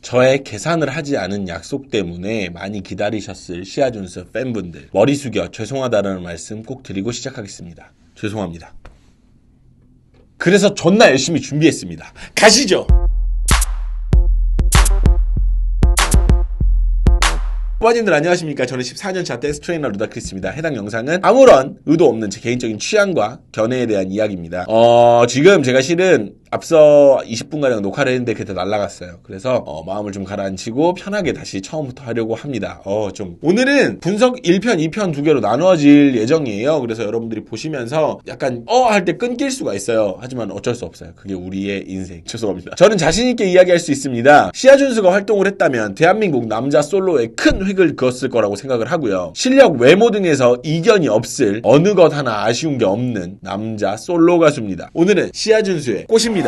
저의 계산을 하지 않은 약속 때문에 많이 기다리셨을 시아준스 팬분들, 머리 숙여 죄송하다는 말씀 꼭 드리고 시작하겠습니다. 죄송합니다. 그래서 존나 열심히 준비했습니다. 가시죠! 부모님들 안녕하십니까. 저는 14년차 댄스 트레이너 루다크리스입니다. 해당 영상은 아무런 의도 없는 제 개인적인 취향과 견해에 대한 이야기입니다. 지금 제가 실은 앞서 20분가량 녹화를 했는데 그때 날라갔어요. 그래서 마음을 좀 가라앉히고 편하게 다시 처음부터 하려고 합니다. 오늘은 분석 1편, 2편 두 개로 나눠질 예정이에요. 그래서 여러분들이 보시면서 약간 할 때 끊길 수가 있어요. 하지만 어쩔 수 없어요. 그게 우리의 인생. 죄송합니다. 저는 자신있게 이야기할 수 있습니다. 시아준스가 활동을 했다면 대한민국 남자 솔로에 큰 획을 그었을 거라고 생각을 하고요. 실력, 외모 등에서 이견이 없을 어느 것 하나 아쉬운 게 없는 남자 솔로 가수입니다. 오늘은 시아준스의 꽃입니다.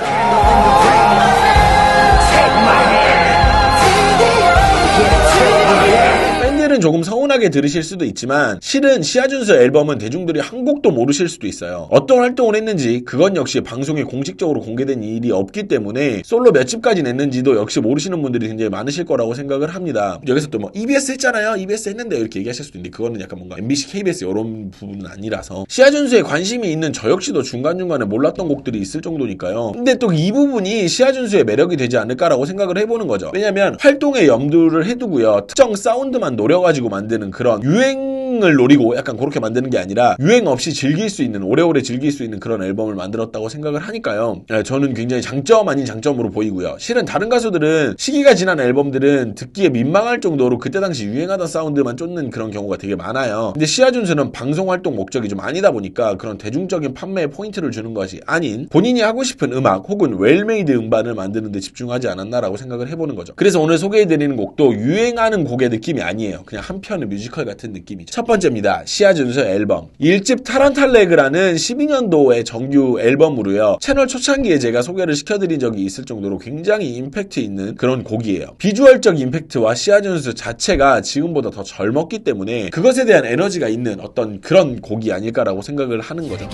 팬들은 조금 서운하게 들으실 수도 있지만 실은 시아준스 앨범은 대중들이 한 곡도 모르실 수도 있어요. 어떤 활동을 했는지 그건 역시 방송에 공식적으로 공개된 일이 없기 때문에 솔로 몇 집까지 냈는지도 역시 모르시는 분들이 굉장히 많으실 거라고 생각을 합니다. 여기서 또 EBS 했잖아요. EBS 했는데 이렇게 얘기하실 수도 있는데 그거는 약간 뭔가 MBC, KBS 이런 부분은 아니라서 시아준스에 관심이 있는 저 역시도 중간중간에 몰랐던 곡들이 있을 정도니까요. 근데 또 이 부분이 시아준스의 매력이 되지 않을까라고 생각을 해보는 거죠. 왜냐면 활동에 염두를 해두고요. 특정 사운드만 노려가지고 만드는 그런 유행을 노리고 약간 그렇게 만드는 게 아니라 유행 없이 즐길 수 있는, 오래오래 즐길 수 있는 그런 앨범을 만들었다고 생각을 하니까요. 저는 굉장히 장점 아닌 장점으로 보이고요. 실은 다른 가수들은 시기가 지난 앨범들은 듣기에 민망할 정도로 그때 당시 유행하던 사운드만 쫓는 그런 경우가 되게 많아요. 근데 시아준스는 방송 활동 목적이 좀 아니다 보니까 그런 대중적인 판매에 포인트를 주는 것이 아닌 본인이 하고 싶은 음악 혹은 웰메이드 음반을 만드는 데 집중하지 않았나라고 생각을 해보는 거죠. 그래서 오늘 소개해드리는 곡도 유행하는 곡의 느낌이 아니에요. 그냥 한 편의 뮤지컬 같은 느낌이죠. 첫 번째입니다. 시아준스 앨범. 1집 타란탈레그라는 12년도의 정규 앨범으로요. 채널 초창기에 제가 소개를 시켜드린 적이 있을 정도로 굉장히 임팩트 있는 그런 곡이에요. 비주얼적 임팩트와 시아준스 자체가 지금보다 더 젊었기 때문에 그것에 대한 에너지가 있는 어떤 그런 곡이 아닐까라고 생각을 하는 거죠.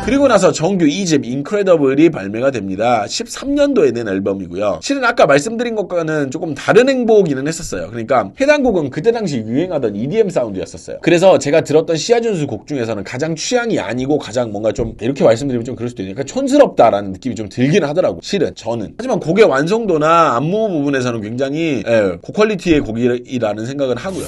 그리고 나서 정규 2집 인크레더블이 발매가 됩니다. 13년도에 낸 앨범이고요. 실은 아까 말씀드린 것과는 조금 다른 행보기는 했었어요. 그러니까 해당 곡은 그때 당시 유행하던 EDM 사운드였었어요. 그래서 제가 들었던 시아준스 곡 중에서는 가장 취향이 아니고 가장 뭔가 좀 이렇게 말씀드리면 좀 그럴 수도 있으니까 촌스럽다라는 느낌이 좀 들긴 하더라고. 실은 저는. 하지만 곡의 완성도나 안무 부분에서는 굉장히 고퀄리티의 곡이라는 생각을 하고요.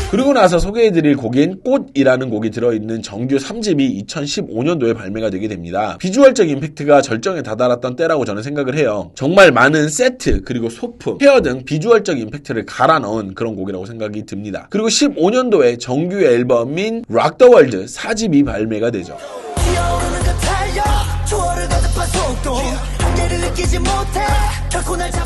그리고 나서 소개해드릴 곡인 꽃이라는 곡이 들어있는 정규 3집이 2015년도에 발매가 되게 됩니다. 비주얼적 임팩트가 절정에 다다랐던 때라고 저는 생각을 해요. 정말 많은 세트, 그리고 소품, 헤어 등 비주얼적 임팩트를 갈아 넣은 그런 곡이라고 생각이 듭니다. 그리고 15년도에 정규 앨범인 락 더 월드 4집이 발매가 되죠.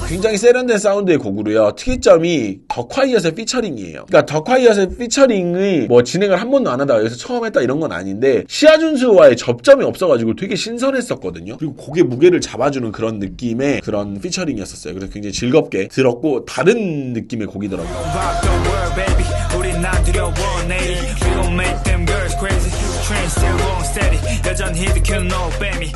굉장히 세련된 사운드의 곡으로요. 특이점이 더콰이엇의 피처링이에요. 그러니까 더콰이엇의 피처링의 진행을 한 번도 안 하다가 여기서 처음 했다 이런 건 아닌데 시아준스와의 접점이 없어가지고 되게 신선했었거든요. 그리고 곡의 무게를 잡아주는 그런 느낌의 그런 피처링이었었어요. 그래서 굉장히 즐겁게 들었고 다른 느낌의 곡이더라고요.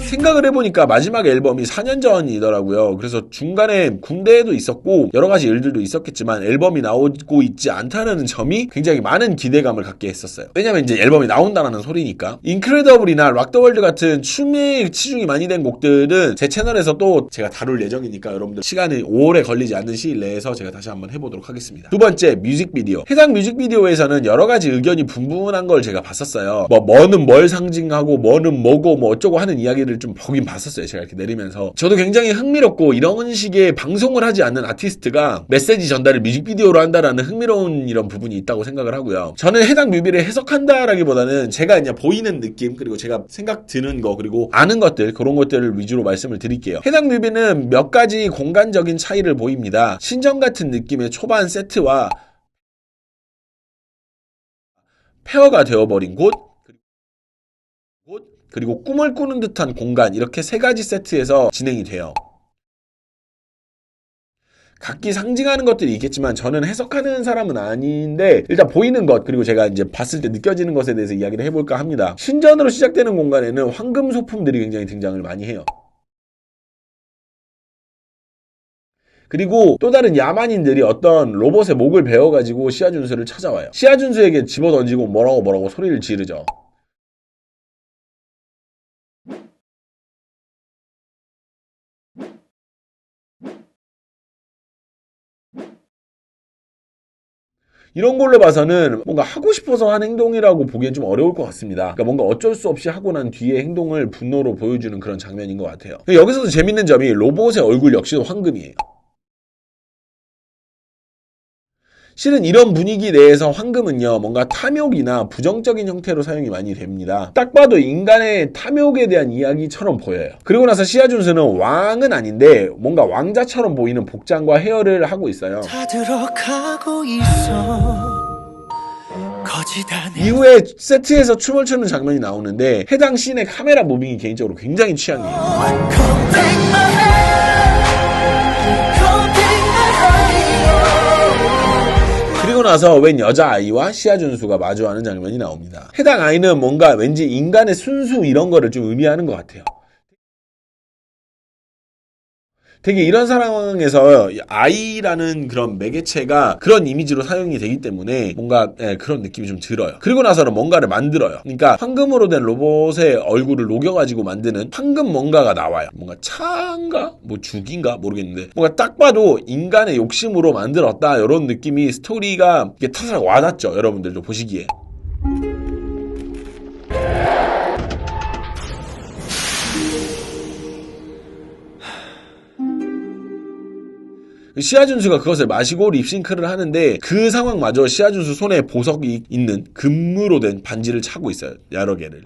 생각을 해보니까 마지막 앨범이 4년 전이더라고요. 그래서 중간에 군대에도 있었고 여러 가지 일들도 있었겠지만 앨범이 나오고 있지 않다는 점이 굉장히 많은 기대감을 갖게 했었어요. 왜냐면 이제 앨범이 나온다는 소리니까. 인크레더블이나 락 더 월드 같은 춤에 치중이 많이 된 곡들은 제 채널에서 또 제가 다룰 예정이니까 여러분들 시간이 오래 걸리지 않는 시일 내에서 제가 다시 한번 해보도록 하겠습니다. 두 번째, 뮤직비디오. 해당 뮤직비디오에서는 여러 가지 의견이 분분한 걸 제가 봤었어요. 뭐는 뭘 상징하고 뭐는 뭐고 어쩌고 하는 이야기를 좀 보긴 봤었어요. 제가 이렇게 내리면서. 저도 굉장히 흥미롭고 이런 식의 방송을 하지 않는 아티스트가 메시지 전달을 뮤직비디오로 한다라는 흥미로운 이런 부분이 있다고 생각을 하고요. 저는 해당 뮤비를 해석한다라기보다는 제가 그냥 보이는 느낌, 그리고 제가 생각 드는 거, 그리고 아는 것들, 그런 것들을 위주로 말씀을 드릴게요. 해당 뮤비는 몇 가지 공간적인 차이를 보입니다. 신전 같은 느낌의 초반 세트와 폐허가 되어버린 곳, 그리고 꿈을 꾸는 듯한 공간, 이렇게 세 가지 세트에서 진행이 돼요. 각기 상징하는 것들이 있겠지만 저는 해석하는 사람은 아닌데 일단 보이는 것 그리고 제가 이제 봤을 때 느껴지는 것에 대해서 이야기를 해볼까 합니다. 신전으로 시작되는 공간에는 황금 소품들이 굉장히 등장을 많이 해요. 그리고 또 다른 야만인들이 어떤 로봇의 목을 베어가지고 시아준수를 찾아와요. 시아준수에게 집어던지고 뭐라고 소리를 지르죠. 이런 걸로 봐서는 뭔가 하고 싶어서 한 행동이라고 보기엔 좀 어려울 것 같습니다. 그러니까 뭔가 어쩔 수 없이 하고 난 뒤에 행동을 분노로 보여주는 그런 장면인 것 같아요. 여기서도 재밌는 점이 로봇의 얼굴 역시도 황금이에요. 실은 이런 분위기 내에서 황금은요, 뭔가 탐욕이나 부정적인 형태로 사용이 많이 됩니다. 딱 봐도 인간의 탐욕에 대한 이야기처럼 보여요. 그리고 나서 시아준수는 왕은 아닌데 뭔가 왕자처럼 보이는 복장과 헤어를 하고 있어요. 다 들어가고 있어. 이후에 세트에서 춤을 추는 장면이 나오는데 해당 씬의 카메라 무빙이 개인적으로 굉장히 취향이에요. 그리고 나서 웬 여자아이와 시아준수가 마주하는 장면이 나옵니다. 해당 아이는 뭔가 왠지 인간의 순수 이런 거를 좀 의미하는 것 같아요. 되게 이런 상황에서 아이라는 그런 매개체가 그런 이미지로 사용이 되기 때문에 뭔가 그런 느낌이 좀 들어요. 그리고 나서는 뭔가를 만들어요. 그러니까 황금으로 된 로봇의 얼굴을 녹여가지고 만드는 황금 뭔가가 나와요. 뭔가 차인가? 뭐 죽인가? 모르겠는데 뭔가 딱 봐도 인간의 욕심으로 만들었다 이런 느낌이 스토리가 이게 타삭 와닿죠. 여러분들도 보시기에. 시아준수가 그것을 마시고 립싱크를 하는데 그 상황마저 시아준수 손에 보석이 있는 금으로 된 반지를 차고 있어요. 여러 개를.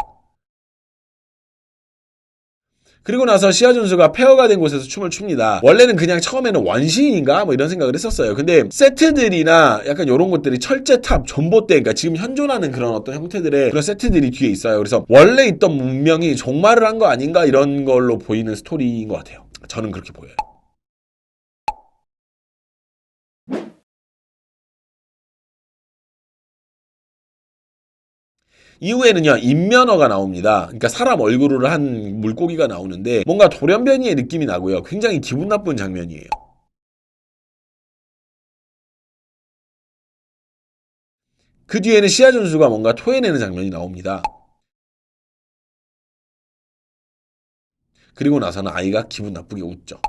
그리고 나서 시아준수가 폐허가 된 곳에서 춤을 춥니다. 원래는 그냥 처음에는 원시인인가? 뭐 이런 생각을 했었어요. 근데 세트들이나 약간 이런 것들이 철제탑, 전봇대, 그러니까 지금 현존하는 그런 어떤 형태들의 그런 세트들이 뒤에 있어요. 그래서 원래 있던 문명이 종말을 한 거 아닌가? 이런 걸로 보이는 스토리인 것 같아요. 저는 그렇게 보여요. 이후에는요, 인면허가 나옵니다. 그러니까 사람 얼굴을 한 물고기가 나오는데 뭔가 돌연변이의 느낌이 나고요. 굉장히 기분 나쁜 장면이에요. 그 뒤에는 시아준수가 뭔가 토해내는 장면이 나옵니다. 그리고 나서는 아이가 기분 나쁘게 웃죠.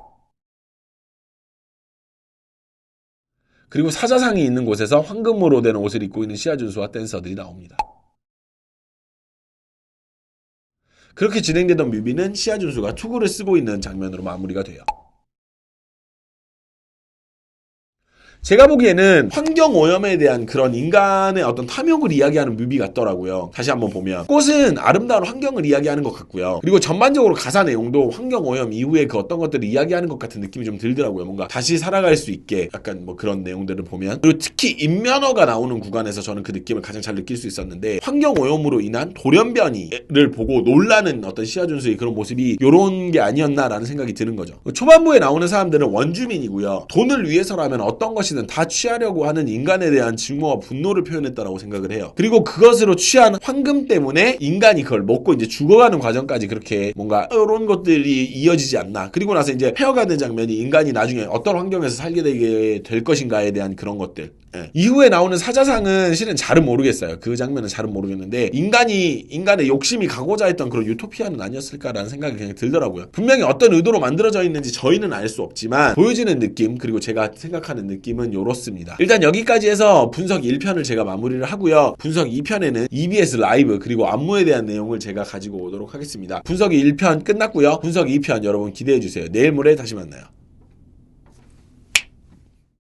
그리고 사자상이 있는 곳에서 황금으로 된 옷을 입고 있는 시아준수와 댄서들이 나옵니다. 그렇게 진행되던 뮤비는 시아준수가 투구를 쓰고 있는 장면으로 마무리가 돼요. 제가 보기에는 환경오염에 대한 그런 인간의 어떤 탐욕을 이야기하는 뮤비 같더라고요. 다시 한번 보면 꽃은 아름다운 환경을 이야기하는 것 같고요. 그리고 전반적으로 가사 내용도 환경오염 이후에 그 어떤 것들을 이야기하는 것 같은 느낌이 좀 들더라고요. 뭔가 다시 살아갈 수 있게 약간 뭐 그런 내용들을 보면. 그리고 특히 인면허가 나오는 구간에서 저는 그 느낌을 가장 잘 느낄 수 있었는데 환경오염으로 인한 돌연변이를 보고 놀라는 어떤 시아준수의 그런 모습이 요런 게 아니었나라는 생각이 드는 거죠. 초반부에 나오는 사람들은 원주민이고요. 돈을 위해서라면 어떤 것이든 다 취하려고 하는 인간에 대한 증오와 분노를 표현했다라고 생각을 해요. 그리고 그것으로 취한 황금 때문에 인간이 그걸 먹고 이제 죽어가는 과정까지 그렇게 뭔가 이런 것들이 이어지지 않나. 그리고 나서 이제 폐허가는 장면이 인간이 나중에 어떤 환경에서 살게 되게 될 것인가에 대한 그런 것들. 이후에 나오는 사자상은 실은 잘은 모르겠어요. 그 장면은 잘은 모르겠는데 인간의 욕심이 가고자 했던 그런 유토피아는 아니었을까라는 생각이 그냥 들더라고요. 분명히 어떤 의도로 만들어져 있는지 저희는 알 수 없지만 보여지는 느낌 그리고 제가 생각하는 느낌은 요렇습니다. 일단 여기까지 해서 분석 1편을 제가 마무리를 하고요. 분석 2편에는 EBS 라이브 그리고 안무에 대한 내용을 제가 가지고 오도록 하겠습니다. 분석이 1편 끝났고요. 분석 2편 여러분 기대해주세요. 내일 모레 다시 만나요.